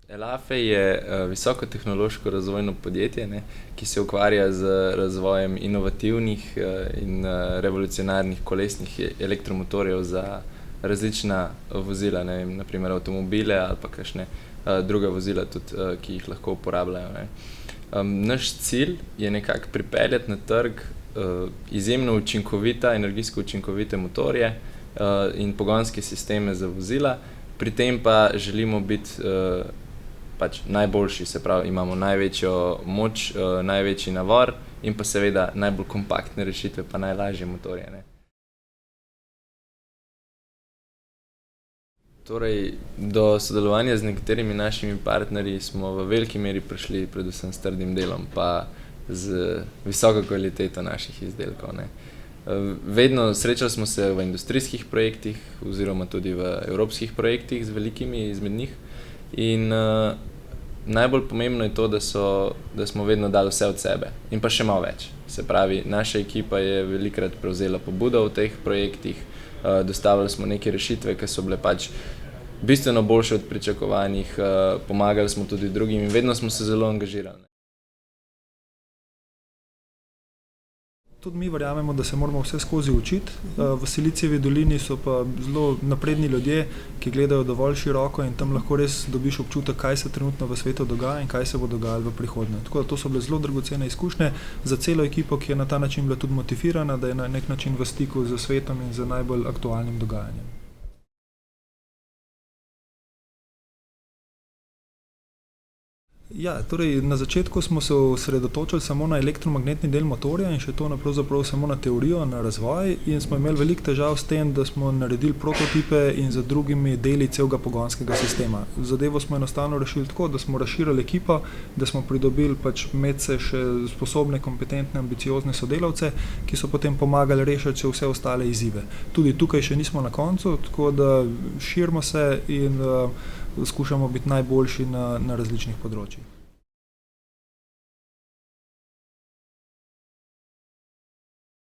Elafe je visokotehnološko razvojno podjetje, ne, ki se ukvarja z razvojem inovativnih in revolucionarnih kolesnih elektromotorjev za različna vozila, ne vem, na primer avtomobile ali pa kakšne druga vozila tudi, ki jih lahko uporabljajo, ne. Naš cilj je nekako pripeljati na trg izjemno učinkovita, energijsko učinkovite motorje in pogonske sisteme za vozila, pri tem pa želimo biti pač najboljši, se pravi, imamo največjo moč, največji navor in pa seveda najbolj kompaktne rešitve pa najlažje motorje, ne. Torej, do sodelovanja z nekaterimi našimi partnerji smo v veliki meri prišli predvsem s trdim delom pa z visoko kvaliteto naših izdelkov, ne. Vedno srečali smo se v industrijskih projektih oziroma tudi v evropskih projektih z velikimi izmed njih in najbolj pomembno je to, da smo vedno dali vse od sebe in pa še malo več. Se pravi, naša ekipa je velikokrat prevzela pobudo v teh projektih, dostavili smo neke rešitve, ki so bile pač bistveno boljše od pričakovanih, pomagali smo tudi drugim in vedno smo se zelo angažirali. Tudi mi verjamemo, da se moramo vseskozi učiti. V Silicijevi dolini so pa zelo napredni ljudje, ki gledajo dovolj široko in tam lahko res dobiš občutek, kaj se trenutno v svetu dogaja in kaj se bo dogajalo v prihodnje. Tako da to so bile zelo dragocene izkušnje za celo ekipo, ki je na ta način bila tudi motivirana, da je na nek način v stiku s svetom in z najbolj aktualnim dogajanjem. Ja, torej na začetku smo se osredotočili samo na elektromagnetni del motorja in še to pravzaprav samo na teorijo, na razvoj in smo imeli veliko težav s tem, da smo naredili prototipe in z drugimi deli celega pogonskega sistema. Zadevo smo enostavno rešili tako, da smo razširili ekipo, da smo pridobili pač medse še sposobne, kompetentne, ambiciozne sodelavce, ki so potem pomagali rešiti še vse ostale izzive. Tudi tukaj še nismo na koncu, tako da širimo se in skušamo biti najboljši na različnih področjih.